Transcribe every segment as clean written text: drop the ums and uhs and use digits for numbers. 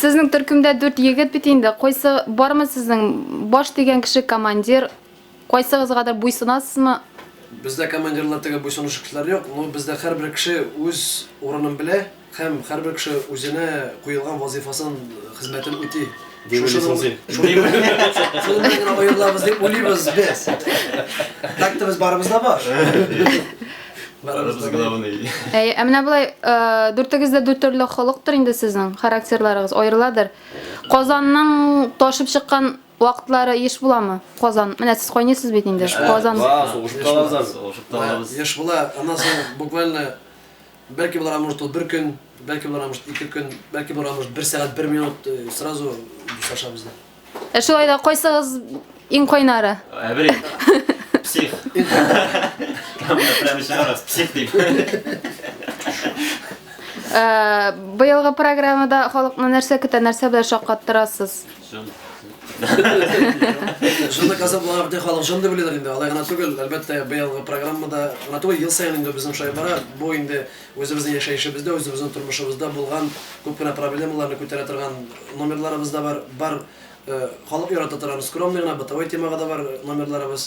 Sizning turkumda 4 yigit bit endi. Qo'ysa bormi sizning bosh degan kishi komandir? Qo'ysag'izga bo'ysunasizmi? Bizda komandirlarga bo'ysunish kishilar yo'q. Bizda har bir kishi o'z o'rnini bilan ham har bir kishi o'zini qo'yilgan vazifasini xizmatini o'taydi. Şunun bilan o'yinlarimiz deb o'ylaymiz biz. Taktimiz barimizda bor. Amina bulay 4'tegizde 4 türlü xalqdir endi sizning xarakterlaringiz ayrıladır. Qozonning toshib chiqqan vaqtlari ish bo'lami? Qozon, mana siz qo'ynaysiz bet endi. Qozon. So'g'ishib qolamiz. Ish bo'lar, anasi bukvalno belki bular может bir kun, belki bular может 2 kun, belki bular может 1 soat 1 minut сразу dushashamiz. Shulayda qo'ysangiz eng qo'ynari. Abri. Psix. Kamda premishlar, psix deb. Buyilgi programmada xalqni narsa bilan shoqqattirasiz. Shunda kasablarni xalq shunda biladi endi. Alay tugul, albatta buyilgi programmada, to'g'ri yil sayin endi bizning shoybara bu endi o'zimizning yashayishimizda, o'zimizning turmushimizda bo'lgan ko'pgina problemalarni ko'tara turgan nomerlarimizda bor xalq yarata turgan skromligina, batovoy temaga da bor nomerlarimiz.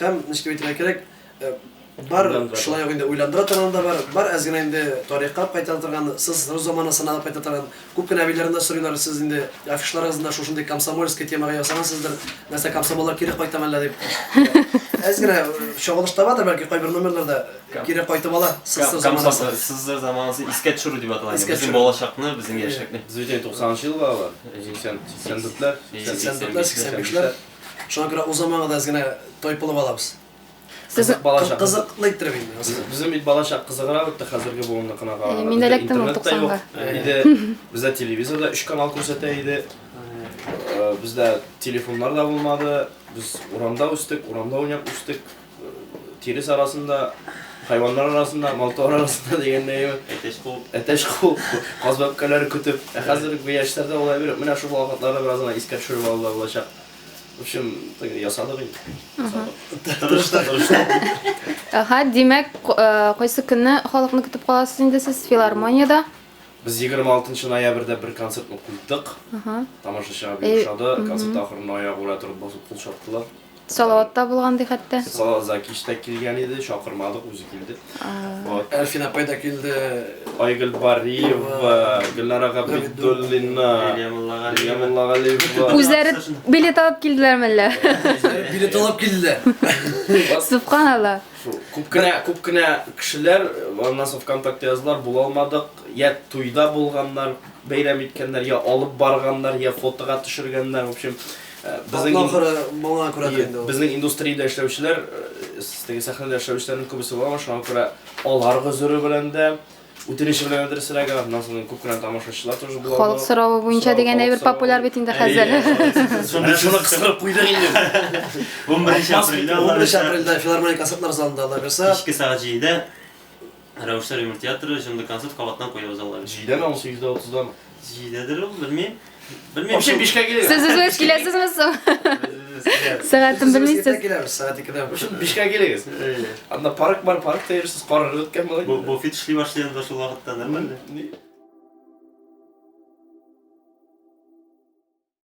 Hem nishta aytib kerak, bar shulay endi o'ylantira turganda bar ozgina endi tarixga qaytarib turgan, siz o'z zamonasini sanab qaytarib turgan ko'pgina aviylarida so'raylar, siz endi afishlaringizda shunday komsomolskiy temaga yozasizlar, narsa komsomollar kerak qaytamanlar deb. Ozgina shog'ilishda bor, balki qo'y bir nomerlarda kerak qaytib ola, sizlar zamonasi isga tushirdi deb ataladi. Bizning bo'lajaqni, bizning yashakni. Biz 90-yillar var. 84'ler, 85'ler. Şuna göre o zamana da ozgina to'y qilib olamiz. Siz qiziqlikdir endi. Bizim ilk balashaq qiziqroq o'tdi hozirgi bo'lganda qanaqa. Men elektim 90'ga. Endi bizda televizorda 3 kanal ko'rsataydi. Bizda telefonlar da bo'lmadi. Biz uramda o'sdik, uramda o'ynab o'sdik. Teris arasında, hayvanlar arasında, maltolar arasında degandek eteshqu qozbaqalari kutib. Hozirgi bu yoshlarda bo'laverib, mana shu vaqtlarda birozgina iska tushirib oldilar balashaq. Общем, yasadık endi. Tırıştı. Aha, demak, qaysi kunni xalqni kutib qolasiz endi siz filarmoniyada? Biz 26 noyabrda bir konsertni qo'ydik. Tomoshaga berishadi. Konsert oxirini oyoq ura turib bosib qo'l chopdilar. Salavatda bo'lgandek hatto. Salat Zakishda kelgan edi, chaqirmadik, o'zi keldi. Elfina payda keldi. Aygul Bariyeva, Gulnara Abdullina, Yamulla G'aliyeva. O'zlari bilet olib keldilarmi? Bilet olib keldilar. Subhanallah. Ko'pgina kishilar nasıl kontakta yazdılar, bula olmadik. Ya to'yda bo'lganlar, bayram etganlar, ya olib borganlar, ya fotoga tushirganlar, в общем, bizning industriyada ishlovchilar, sizdagi sahnada ishlovchilarning ko'pisi bor, shunga ko'ra olarg'i zuri bilanda o'tinishi bilan o'tirsizlarga, masalan, ko'pgina tomoshachilar тоже bo'ladi. Xalq so'rovi bo'yicha deganda bir populyar betinda hozir. Shuni qisqarib qo'ydik endi. 11 aprelda filarmonik konsertlar zalida ola bersa, 2 soat jiyda Ravishlar Yumur teatri shunda konsert qavatdan qo'yib o'zaladi. Jiydan 18:30dan. Jiydadir, bilmayman. Вообще Bishkek kelasiz. Siz o'zingiz kelasizmi? Soatni bilmaysiz. Soat 2da. Bishkek kelasiz. Anda park bor, parkda yursiz, qorni o'tgan bo'ladi. Bu fit ishli boshlagan shu vaqtda nima?